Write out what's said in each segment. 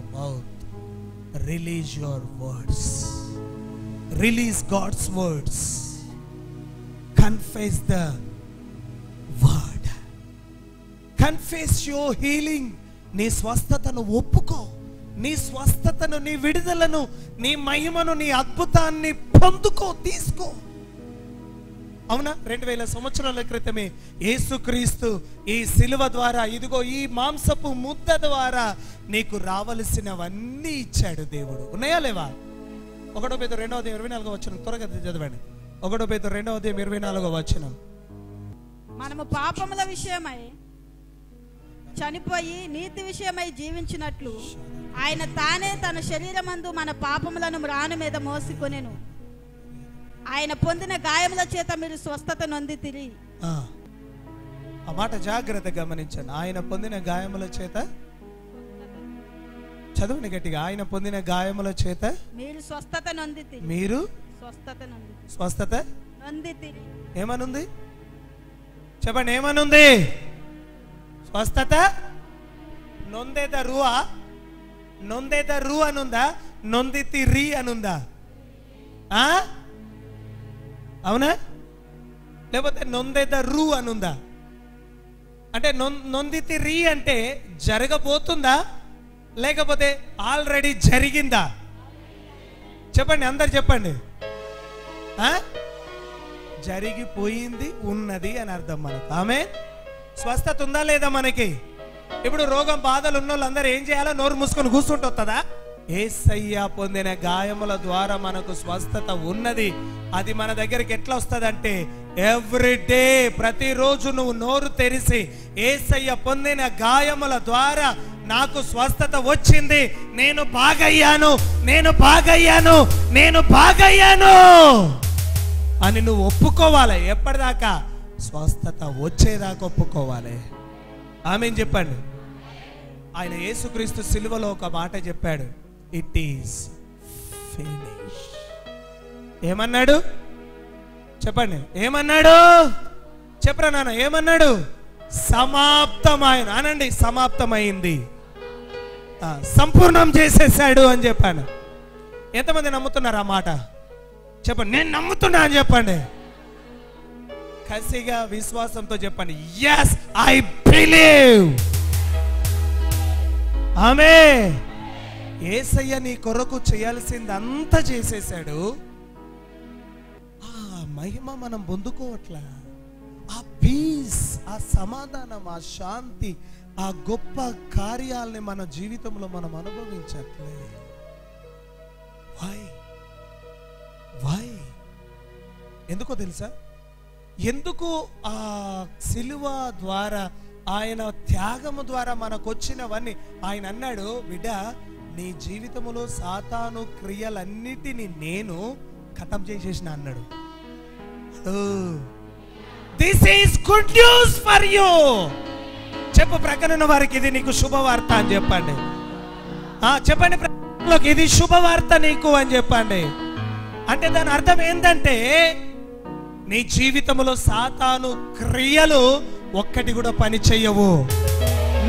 your mouth. Release your words. Release God's words. Confess the word. Confess your healing. నీ స్వస్థతను ఒప్పుకో. నీ స్వస్థతను, నీ విడుదలను, నీ మహిమను, నీ అద్భుతాన్ని పొందుకో, తీసుకో. అవునా? 2000 సంవత్సరాల క్రితమే యేసుక్రీస్తు ఈ సిలువ ద్వారా, ఇదిగో ఈ మాంసపు ముద్ద ద్వారా నీకు రావలసినవన్నీ ఇచ్చాడు దేవుడు. ఉన్నాయా లేవా? 1 Peter 2:24 త్వరగా చదవండి. 1 Peter 2:24 మనము పాపముల విషయమై చనిపోయి నీతి విషయమై జీవించినట్లు ఆయన తానే తన శరీరమందు మన పాపములను మ్రాను మీద మోసికొనెను. ఆయన పొందిన గాయముల చేత మీరు స్వస్థత నొందితిరి. ఆ మాట జాగ్రత్తగా గమనించండి. ఆయన పొందిన గాయముల చేత, చదవండి గట్టిగా, ఆయన పొందిన గాయముల చేత మీరు స్వస్థత నొందితిరి. మీరు స్వస్థత నొందితిరి. ఏమనుంది చెప్పండి, ఏమనుంది? స్వస్థత నొందేద రువా, నొందేద రు అనుందా, నొందితిరి అనుందా? అవునా? లేకపోతే నొందేద రు అనుందా? అంటే నొందితిరి అంటే జరగబోతుందా, లేకపోతే ఆల్రెడీ జరిగిందా? చెప్పండి, అందరు చెప్పండి. జరిగిపోయింది, ఉన్నది అని అర్థం మనకు. ఆమె స్వస్థత ఉందా లేదా మనకి? ఇప్పుడు రోగం బాధలు ఉన్న వాళ్ళందరూ ఏం చేయాలో? నోరు మూసుకొని కూర్చుంటుందా? యేసయ్య పొందిన గాయముల ద్వారా మనకు స్వస్థత ఉన్నది. అది మన దగ్గరికి ఎట్లా వస్తుందంటే, ఎవ్రీడే, ప్రతిరోజు నువ్వు నోరు తెరిచి యేసయ్య పొందిన గాయముల ద్వారా నాకు స్వస్థత వచ్చింది, నేను బాగయ్యాను, నేను బాగయ్యాను, నేను బాగయ్యాను అని నువ్వు ఒప్పుకోవాలి. ఎప్పటిదాకా? స్వస్థత వచ్చేదాకా ఒప్పుకోవాలి. ఆమేన్ చెప్పండి. ఆయన యేసుక్రీస్తు సిలువలో ఒక మాట చెప్పాడు, ఇట్ ఈస్ ఫినిష్. ఏమన్నాడు చెప్పండి, ఏమన్నాడు? చెప్పరా నాన్న, ఏమన్నాడు? సమాప్తమైన అనండి, సమాప్తమైంది, సంపూర్ణం చేసేసాడు అని చెప్పాను. ఎంతమంది నమ్ముతున్నారు ఆ మాట? చెప్పండి, నేను నమ్ముతున్నా అని చెప్పండి. కసిగా విశ్వాసంతో చెప్పండి, yes I believe. ఆమేన్. యేసయ్య నీ కొరకు చేయాల్సింది అంతా చేసేసాడు. ఆ మహిమ మనం పొందుకోవట్లా. ఆ పీస్, ఆ సమాధానం, ఆ శాంతి, ఆ గొప్ప కార్యాలని మన జీవితంలో మనం అనుభవించట్లే. వై? ఎందుకో తెలుసా? ఎందుకు? ఆ సిలువ ద్వారా, ఆయన త్యాగము ద్వారా మనకు వచ్చినవన్నీ ఆయన అన్నాడు, బిడ్డ, నీ జీవితంలో సాతాను క్రియలన్నిటిని నేను ఖతం చేసేసిన అన్నాడు. This is good news for you. చెప్పు ప్రక్కన వారికి, ఇది నీకు శుభవార్త అని చెప్పండి. చెప్పండి ప్రక్కనలోకి, ఇది శుభవార్త నీకు అని చెప్పండి. అంటే దాని అర్థం ఏంటంటే, నీ జీవితంలో సాతాను క్రియలు ఒక్కటి కూడా పని చెయ్యవు.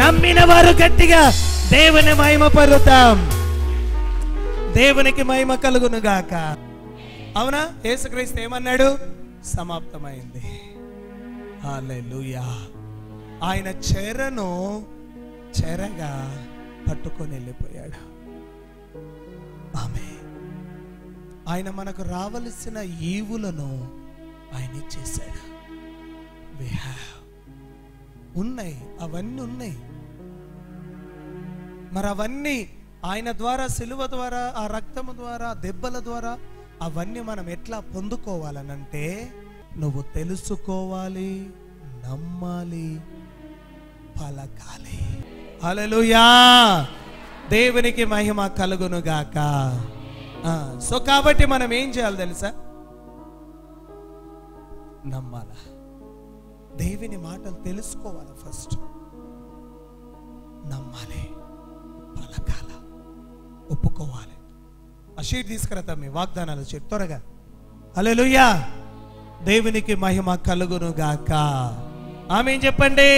నమ్మిన వారు గట్టిగా దేవుని మహిమ పరుతాం. దేవునికి మహిమ కలుగును గాక. అవునా? యేసుక్రీస్తు ఏమన్నాడు? సమాప్తమైంది. హల్లెలూయా. ఆయన చెరగా పట్టుకొని వెళ్ళిపోయాడు. ఆమేన్. ఆయన మనకు రావలసిన ఈవులను ఆయన ఇచ్చేశాడు. ఉన్నాయి, అవన్నీ ఉన్నాయి. మరి అవన్నీ ఆయన ద్వారా, సిలువ ద్వారా, ఆ రక్తము ద్వారా, దెబ్బల ద్వారా అవన్నీ మనం ఎట్లా పొందుకోవాలనంటే, నువ్వు తెలుసుకోవాలి, నమ్మాలి, పలకాలి. హల్లెలూయా. దేవునికి మహిమ కలుగును గాక. సో కాబట్టి మనం ఏం చేయాలి తెలుసా? నమ్మాల, దేవుని మాటలు తెలుసుకోవాలి, ఫస్ట్ నమ్మాలి, పలకాల, ఒప్పుకోవాలి. ఆ షీట్ తీసుకురా తమ్మి, వాగ్దానాలు చెప్పు త్వరగా. హల్లెలూయా. దేవునికి మహిమ కలుగును గాక. ఆమేన్ చెప్పండి.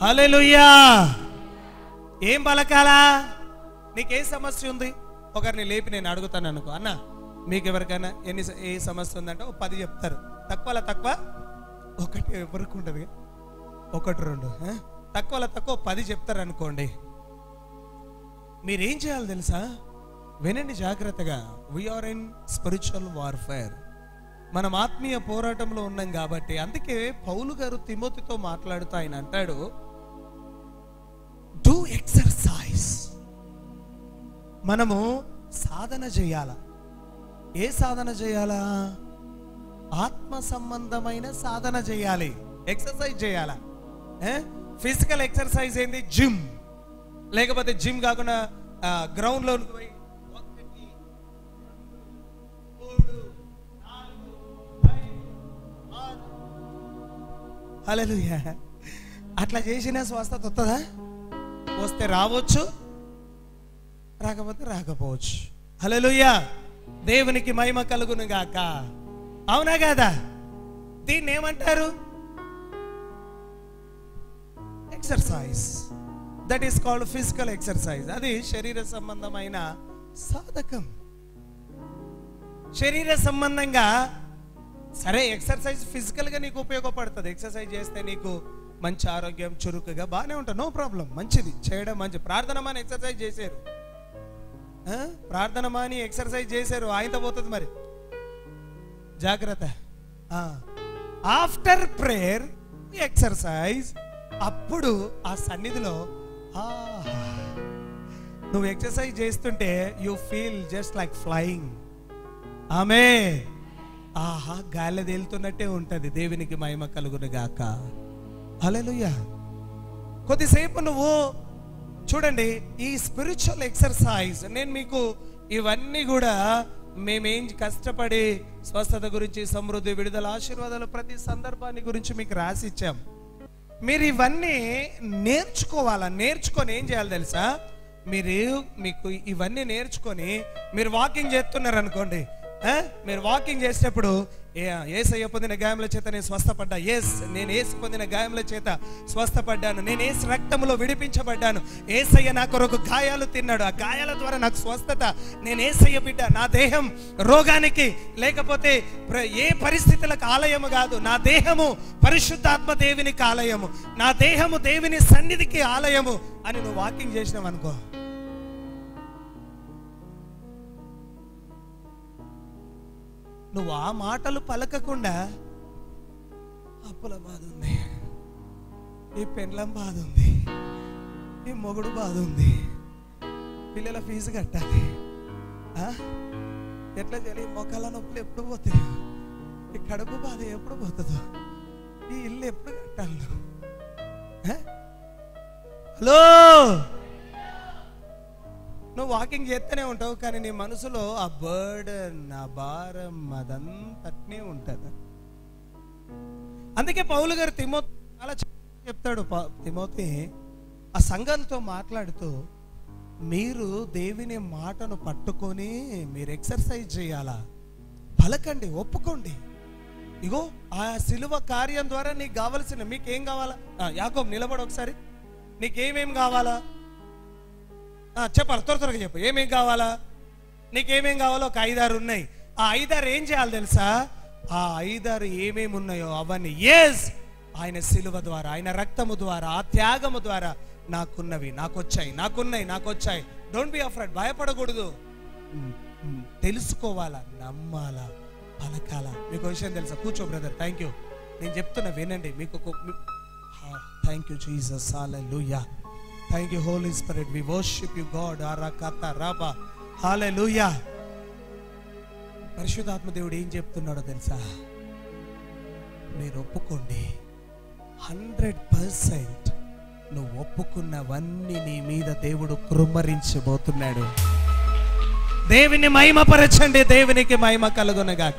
హల్లెలూయా. ఏం పలకాలా? నీకు ఏ సమస్య ఉంది? ఒకరిని లేపి నేను అడుగుతాను అనుకో, అన్న మీకు ఎవరికైనా ఏ సమస్య ఉందంటే 10 చెప్తారు. తక్కువ ఒకటి ఎవరికి ఉంటుంది, 1-2 తక్కువ 10 చెప్తారు అనుకోండి. మీరేం చేయాలి తెలుసా? వినండి జాగ్రత్తగా. We are in spiritual warfare. మనం ఆత్మీయ పోరాటంలో ఉన్నాం కాబట్టి, అందుకే పౌలు గారు తిమోతితో మాట్లాడుతూ ఆయన అంటాడు, డూ ఎక్సర్సైజ్. మనము సాధన చేయాల. ఏ సాధన చేయాలా? ఆత్మ సంబంధమైన సాధన చేయాలి, ఎక్సర్సైజ్ చేయాలా. ఫిజికల్ ఎక్సర్సైజ్ ఏంది? జిమ్. లేకపోతే జిమ్ కాకుండా గ్రౌండ్ లో పోయి హల్లెలూయా అట్లా చేసిన స్వస్థత వస్తుందా? వస్తే రావచ్చు, రాకపోతే రాకపోవచ్చు. హల్లెలూయా, దేవునికి మహిమ కలుగును గాక. అవునా కదా? దీన్ని ఏమంటారు? Exercise. That is called physical exercise. అది శరీర సంబంధమైన సాధకం. శరీర సంబంధంగా సరే, ఎక్సర్సైజ్ ఫిజికల్గా నీకు ఉపయోగపడుతుంది. ఎక్సర్సైజ్ చేస్తే నీకు మంచి ఆరోగ్యం, చురుకుగా బాగానే ఉంటుంది, నో ప్రాబ్లం, మంచిది చేయడం మంచిది. ప్రార్థన మాని ఎక్సర్సైజ్ చేశారు, ప్రార్థన మాని ఎక్సర్సైజ్ చేశారు, ఆయనతో పోతుంది మరి, జాగ్రత్త. After prayer exercise. అప్పుడు ఆ సన్నిధిలో నువ్వు ఎక్సర్సైజ్ చేస్తుంటే you feel just like flying. Amen. ఆహా, గాలి తేలుతున్నట్టే ఉంటది. దేవునికి మహిమ కలుగును గాక. హల్లెలూయా. కొద్దిసేపు నువ్వు చూడండి, ఈ స్పిరిచువల్ ఎక్సర్సైజ్ నేను మీకు ఇవన్నీ కూడా మేమేం కష్టపడి స్వస్థత గురించి, సమృద్ధి, విడుదల, ఆశీర్వాదాలు ప్రతి సందర్భాన్ని గురించి మీకు రాసి ఇచ్చాం. మీరు ఇవన్నీ నేర్చుకోవాలా. నేర్చుకొని ఏం చేయాలి తెలుసా? మీకు ఇవన్నీ నేర్చుకొని మీరు వాకింగ్ చేస్తున్నారు అనుకోండి, మీరు వాకింగ్ చేసేటప్పుడు యేసయ్య పొందిన గాయముల చేత నేను స్వస్థపడ్డా, నేను యేసు పొందిన గాయముల చేత స్వస్థపడ్డాను, నేను యేసు రక్తములో విడిపించబడ్డాను, యేసయ్య నా కొరకు గాయాలు తిన్నాడు, ఆ గాయాల ద్వారా నాకు స్వస్థత, నేను యేసయ్య బిడ్డ, నా దేహం రోగానికి లేకపోతే ఏ పరిస్థితులకు ఆలయము కాదు, నా దేహము పరిశుద్ధాత్మ దేవునికి ఆలయము, నా దేహము దేవుని సన్నిధికి ఆలయము అని నువ్వు వాకింగ్ చేసినావు అనుకో, నువ్వు ఆ మాటలు పలకకుండా అప్పుల బాధ ఉంది, ఈ పెండ్లం బాధ ఉంది, ఈ మొగుడు బాధ ఉంది, పిల్లల ఫీజు కట్టాలి, ఎట్లా చేయాలి, మొక్కల నొప్పులు ఎప్పుడు పోతాయి, ఈ కడుపు బాధ ఎప్పుడు పోతుందో, ఈ ఇల్లు ఎప్పుడు కట్టాలి. హలో, నువ్వు వాకింగ్ చేస్తూనే ఉంటావు, కానీ నీ మనసులో ఆ బర్డన్, ఆ భారం అదంతనే ఉంటుంది. అందుకే పౌలు గారు తిమోతి చాలా చెప్తాడు. తిమోతి ఆ సంఘాలతో మాట్లాడుతూ, మీరు దేవుని మాటను పట్టుకొని మీరు ఎక్సర్సైజ్ చేయాలా, పలకండి, ఒప్పుకోండి. ఇగో ఆ సిలువ కార్యం ద్వారా నీకు కావలసిన, మీకేం కావాలా? యాకోబు నిలబడి ఒకసారి, నీకేమేం కావాలా చెప్పాలి, త్వరగా చెప్పు. ఏమేం కావాలా? నీకేమేం కావాలో ఒక 5-6 ఉన్నాయి. ఆ 5-6 ఏం చేయాలి తెలుసా? ఆ 5-6 ఏమేమి ఉన్నాయో అవన్నీ ఆయన సిలువ ద్వారా, ఆయన రక్తము ద్వారా, ఆ త్యాగము ద్వారా నాకున్నవి నాకొచ్చాయి. డోంట్ బి అఫ్రైడ్, భయపడకూడదు, తెలుసుకోవాలా, నమ్మాలా, పలకాలా. మీకు విషయం తెలుసా? కూర్చో బ్రదర్, థ్యాంక్ యూ. నేను చెప్తున్నా వినండి. మీకు thank you Jesus, hallelujah. Thank you Holy Spirit, we worship you God. Arakata raba, hallelujah. పరిశుద్ధాత్మ దేవుడు ఏం చెప్తున్నాడో తెలుసా? మీరు ఒప్పుకోండి, 100% నువ్వు ఒప్పుకున్నవన్నీ నీ మీద దేవుడు కృమ్మరించబోతున్నాడు. దేవుని మహిమపరచండి, దేవునికి మహిమ కలుగునగాక.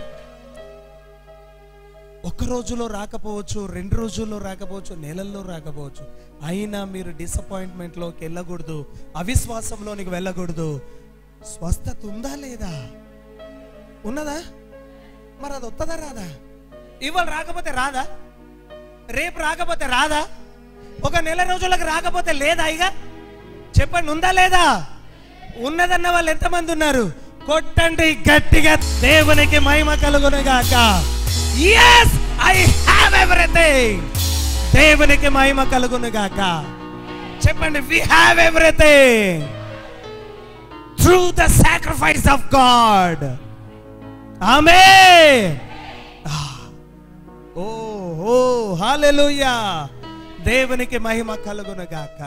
ఒక రోజులో రాకపోవచ్చు, 2 రోజుల్లో రాకపోవచ్చు, నెలల్లో రాకపోవచ్చు, అయినా మీరు డిసప్పాయింట్మెంట్లోకి వెళ్ళకూడదు, అవిశ్వాసంలోనికి వెళ్ళకూడదు. స్వస్థత ఉందా లేదా? ఉన్నదా? మరి అది వస్తుందా రాదా? ఇవాళ రాకపోతే రాదా? రేపు రాకపోతే రాదా? ఒక నెల రోజులకు రాకపోతే లేదా? ఇక చెప్పండి, ఉందా లేదా? ఉన్నదన్న వాళ్ళు ఎంతమంది ఉన్నారు? కొట్టండి గట్టిగా, దేవునికి మహిమ కలుగునుగాక. yes I have everything. దేవునికి మహిమ కలుగునుగాక. చెప్పండి, we have everything through the sacrifice of God. Amen. Oh hallelujah. దేవునికి మహిమ కలుగునుగాక.